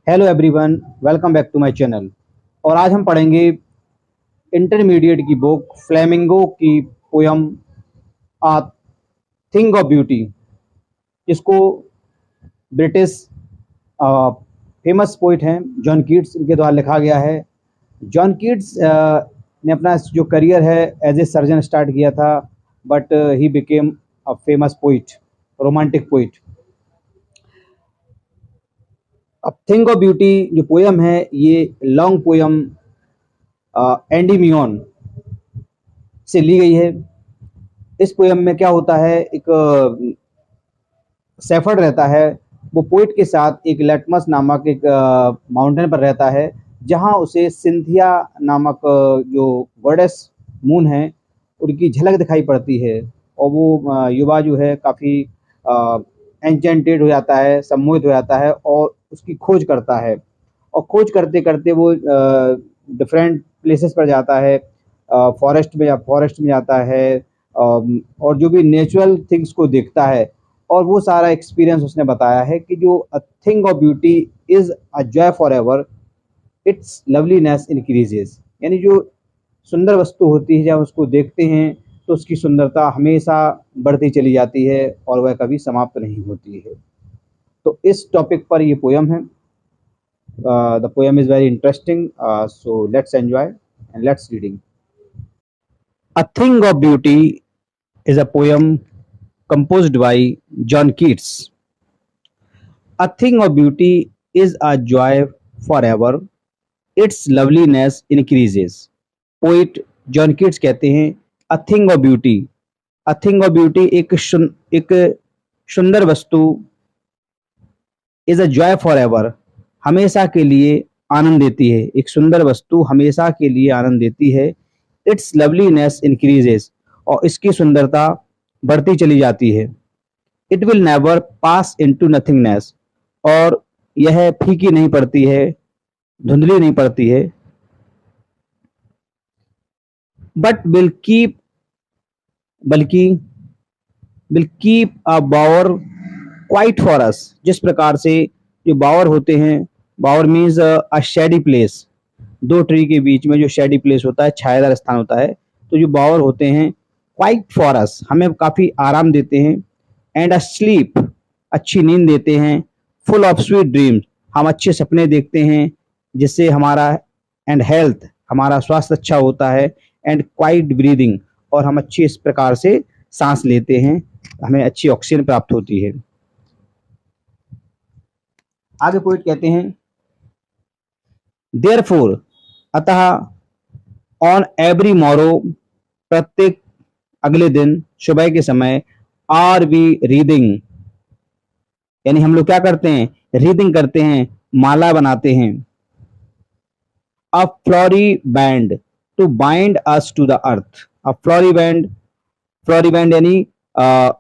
Hello everyone, welcome back to my channel. और आज हम पढ़ेंगे इंटरमीडिएट की बुक फ्लेमिंगो की poem a thing of beauty, जिसको ब्रिटिश फेमस पोइट हैं जॉन कीट्स इनके द्वारा लिखा गया है। जॉन कीट्स ने अपना जो करियर है एज ए सर्जन स्टार्ट किया था, but he became a famous poet, romantic poet. अब थिंग ऑफ ब्यूटी जो पोयम है, ये लॉन्ग पोयम एंडीमियन से ली गई है। इस पोयम में क्या होता है, एक सेफर्ड रहता है, वो पोइट के साथ एक लेटमस नामक एक माउंटेन पर रहता है, जहाँ उसे सिंथिया नामक जो गॉडेस मून है उनकी झलक दिखाई पड़ती है। और वो युवा जो है काफ़ी एंचेंटेड हो जाता है, सम्मोहित हो जाता है और उसकी खोज करता है। और खोज करते करते वो डिफरेंट प्लेसेस पर जाता है, फॉरेस्ट में जाता है, और जो भी नेचुरल थिंग्स को देखता है। और वो सारा एक्सपीरियंस उसने बताया है कि जो a thing of beauty is a joy for ever, it's loveliness increases. यानी जो सुंदर वस्तु होती है, जब उसको देखते हैं तो उसकी सुंदरता हमेशा बढ़ती चली जाती है और वह कभी समाप्त नहीं होती है। तो इस टॉपिक पर ये पोयम है। The poem is very interesting, so let's enjoy and let's reading. A thing of beauty is a poem composed by John Keats. A thing of beauty is a joy forever, its loveliness increases. Poet John Keats कहते हैं, a thing of beauty, a thing of beauty एक सुंदर वस्तु, is a joy for ever, हमेशा के लिए आनंद देती है। एक सुंदर वस्तु हमेशा के लिए आनंद देती है। इट्स लवलीनेस इंक्रीजेस, और इसकी सुंदरता बढ़ती चली जाती है। It will never pass into nothingness, और यह फीकी नहीं पड़ती है, धुंधली नहीं पड़ती है। बट विल कीप, बल्कि will keep a bower quiet for us, जिस प्रकार से जो बावर होते हैं, bower means a shady place, दो ट्री के बीच में जो शेडी प्लेस होता है, छायादार स्थान होता है, तो जो बावर होते हैं क्वाइट फॉर अस, हमें काफ़ी आराम देते हैं। एंड अ स्लीप, अच्छी नींद देते हैं। फुल ऑफ स्वीट ड्रीम्स, हम अच्छे सपने देखते हैं जिससे हमारा एंड हेल्थ, हमारा स्वास्थ्य अच्छा होता है। एंड क्वाइट ब्रीदिंग, और हम अच्छी इस प्रकार से सांस लेते हैं, हमें अच्छी ऑक्सीजन प्राप्त होती है। आगे पोइट कहते हैं, देयरफॉर, अतः, ऑन एवरी मॉरो, प्रत्येक अगले दिन सुबह के समय, आर वी रीडिंग, यानी हम लोग क्या करते हैं, रीडिंग करते हैं, माला बनाते हैं। A flowery band to bind us to the earth, a flowery band, flowery band यानी अ,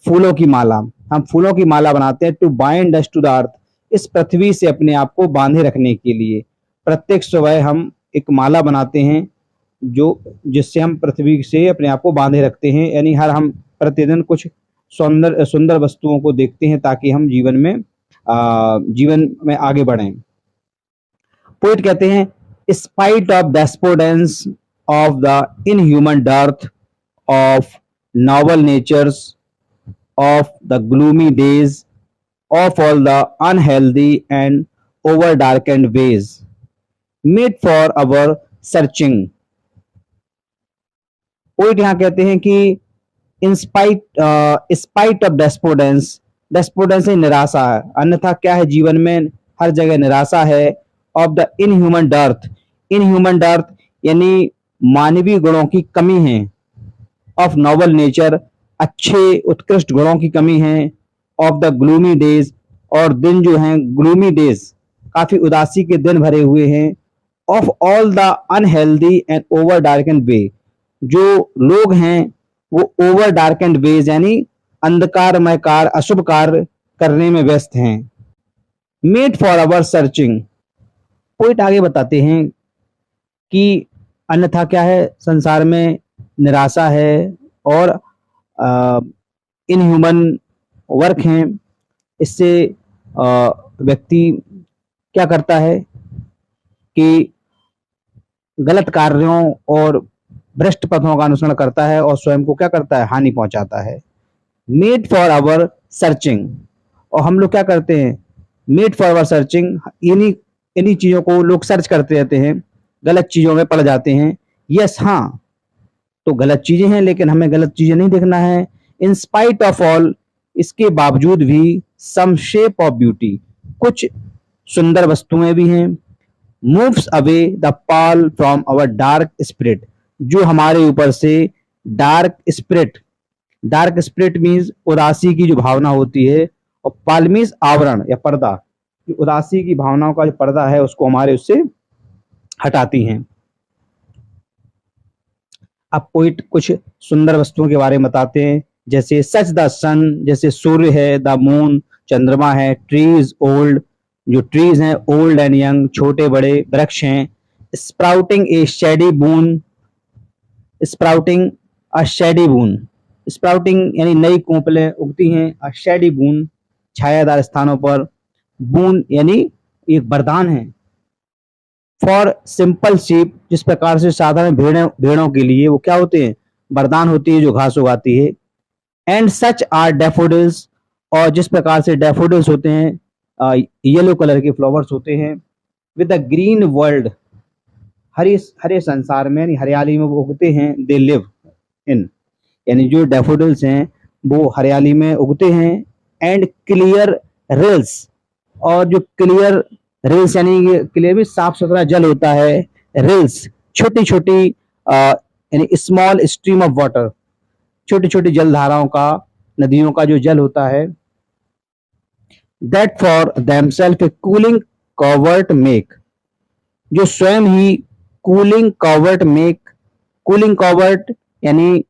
फूलों की माला, हम फूलों की माला बनाते हैं। To bind us to the earth, इस पृथ्वी से अपने आप को बांधे रखने के लिए प्रत्येक सुबह हम एक माला बनाते हैं, जो जिससे हम पृथ्वी से अपने आप को बांधे रखते हैं। यानी हर हम प्रतिदिन कुछ सुंदर सुंदर वस्तुओं को देखते हैं ताकि हम जीवन में आगे बढ़ें। पोइट कहते हैं, spite of despondence of the inhuman dearth of noble natures of the gloomy days, of all the unhealthy and over darkened ways, made for our searching. Poet यहाँ कहते हैं कि इन स्पाइट ऑफ डेस्पोडेंस, डेस्पोडेंस है निराशा है, अन्यथा क्या है जीवन में हर जगह निराशा है। Of the inhuman dearth, inhuman dearth यानी मानवीय गुणों की कमी है। ऑफ नोबल नेचर, अच्छे उत्कृष्ट गुणों की कमी है। ऑफ द ग्लूमी डेज, और दिन जो हैं ग्लूमी डेज, काफी उदासी के दिन भरे हुए हैं। Of all the unhealthy and over darkened ways, जो लोग हैं वो ओवर डार्कन वेज यानी अंधकारमय कार्य, अशुभ कार्य करने में व्यस्त हैं। Made for our searching, poet आगे बताते हैं कि अन्यथा क्या है, संसार में निराशा है और इनह्यूमन वर्क हैं। इससे व्यक्ति क्या करता है कि गलत कार्यों और भ्रष्ट पथों का अनुसरण करता है और स्वयं को क्या करता है, हानि पहुंचाता है। मेड फॉर आवर सर्चिंग, और हम लोग क्या करते हैं, मेड फॉर आवर सर्चिंग, इन्हीं इन्हीं चीजों को लोग सर्च करते रहते हैं, गलत चीजों में पड़ जाते हैं। यस, हाँ, तो गलत चीजें हैं लेकिन हमें गलत चीजें नहीं देखना है। इन स्पाइट ऑफ ऑल, इसके बावजूद भी, सम शेप ऑफ ब्यूटी, कुछ सुंदर वस्तुएं भी हैं। Moves away the pall from our dark spirit, जो हमारे ऊपर से dark spirit, dark spirit means उदासी की जो भावना होती है, और पाल मीन्स आवरण या पर्दा, जो उदासी की भावनाओं का जो पर्दा है उसको हमारे उससे हटाती हैं। अब पोइट कुछ सुंदर वस्तुओं के बारे में बताते हैं, जैसे सच द सन, जैसे सूर्य है, द मून, चंद्रमा है, ट्रीज ओल्ड, जो ट्रीज हैं ओल्ड एंड यंग, छोटे बड़े वृक्ष हैं। स्प्राउटिंग ए शेडी बून, स्प्राउटिंग अ शेडी बून, स्प्राउटिंग यानी नई कोंपलें उगती हैं, अ शेडी बून छायादार स्थानों पर, बून यानी एक वरदान है। फॉर सिंपल शीप, जिस प्रकार से साधारण भेड़ों के लिए वो क्या होते हैं, वरदान होती है जो घास उगाती है। एंड सच आर डैफोडिल्स, और जिस प्रकार से डैफोडिल्स होते हैं येलो कलर के फ्लावर्स होते हैं। With the green world, Hare Hare संसार में यानी हरियाली में वो उगते हैं। दे लिव इन, यानी जो डैफोडिल्स हैं वो हरियाली में उगते हैं। एंड क्लियर रिल्स, और जो क्लियर रिल्स यानी क्लियर भी साफ सुथरा जल होता है। रिल्स छोटी छोटी यानी स्मॉल स्ट्रीम ऑफ वाटर, छोटी छोटी जल धाराओं का, नदियों का जो जल होता है। That for themselves a cooling covert make, जो स्वयं ही cooling covert make, cooling covert यानी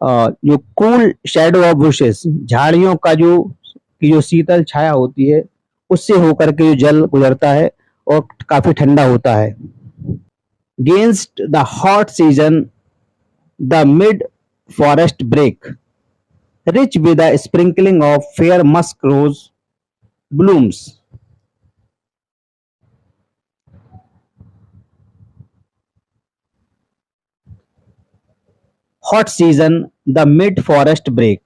जो कूल शेडो ऑफ बुशेस, झाड़ियों का जो की जो शीतल छाया होती है उससे होकर के जो जल गुजरता है और काफी ठंडा होता है। Against the hot season the mid forest break, rich with the sprinkling of fair musk rose blooms. Hot season the mid forest break,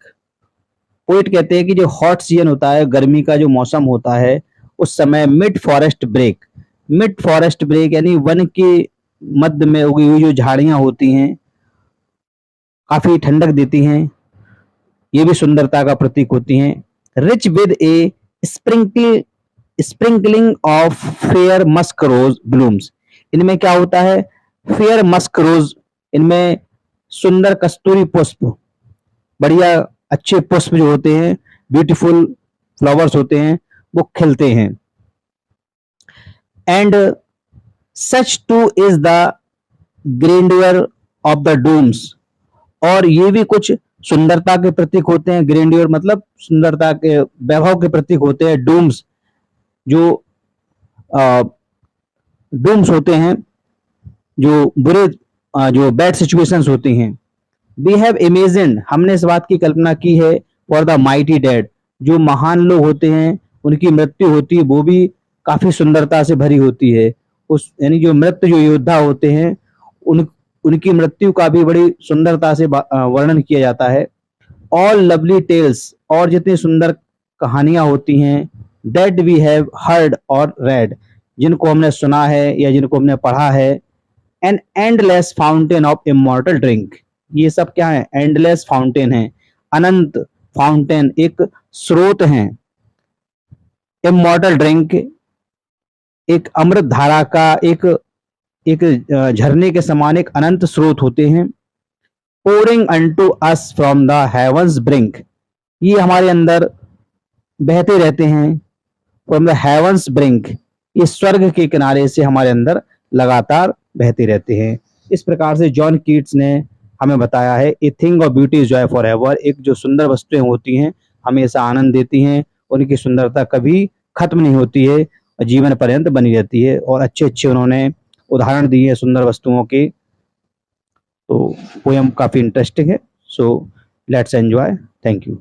poet कहते हैं कि जो हॉट सीजन होता है, गर्मी का जो मौसम होता है, उस समय mid forest brake, mid forest brake यानी वन के मध्य में उगी हुई जो झाड़ियां होती हैं काफी ठंडक देती हैं, ये भी सुंदरता का प्रतीक होती हैं। Rich with a sprinkle sprinkling of fair musk rose blooms, इनमें क्या होता है, फेयर मस्क रोज, इनमें सुंदर कस्तूरी पुष्प, बढ़िया अच्छे पुष्प जो होते हैं, ब्यूटीफुल फ्लावर्स होते हैं, वो खिलते हैं। And such too is the grandeur of the dooms, और ये भी कुछ सुंदरता के प्रतीक होते हैं। ग्रेंडियर मतलब सुंदरता के वैभव के प्रतीक होते हैं। डूम्स जो डूम्स होते हैं जो बुरे जो बैड सिचुएशंस होती हैं। वी हैव इमेजिन्ड, हमने इस बात की कल्पना की है। फॉर द माइटी डेड, जो महान लोग होते हैं उनकी मृत्यु होती है वो भी काफी सुंदरता से भरी होती है। उस यानी जो मृत जो योद्धा होते हैं उन उनकी मृत्यु का भी बड़ी सुंदरता से वर्णन किया जाता है। ऑल लवली टेल्स, और जितनी सुंदर कहानियां होती हैं। दैट वी हैव हर्ड और रेड, जिनको हमने सुना है या जिनको हमने पढ़ा है। An endless fountain of immortal drink, ये सब क्या है, एंडलेस फाउंटेन है, अनंत फाउंटेन एक स्रोत है। इमॉर्टल ड्रिंक एक अमृत धारा का एक एक झरने के समान एक अनंत स्रोत होते हैं। Pouring unto us from the heaven's brink, ये हमारे अंदर बहते रहते हैं। फ्रॉम द हेवंस ब्रिंक, ये स्वर्ग के किनारे से हमारे अंदर लगातार बहते रहते हैं। इस प्रकार से जॉन कीट्स ने हमें बताया है a thing of beauty is Joy for ever, एक जो सुंदर वस्तुएं होती हैं हमेशा आनंद देती हैं, उनकी सुंदरता कभी खत्म नहीं होती है और जीवन पर्यंत बनी रहती है। और अच्छे अच्छे उन्होंने उदाहरण दिए सुंदर वस्तुओं के, तो पोयम काफी इंटरेस्टिंग है। So let's enjoy, thank you.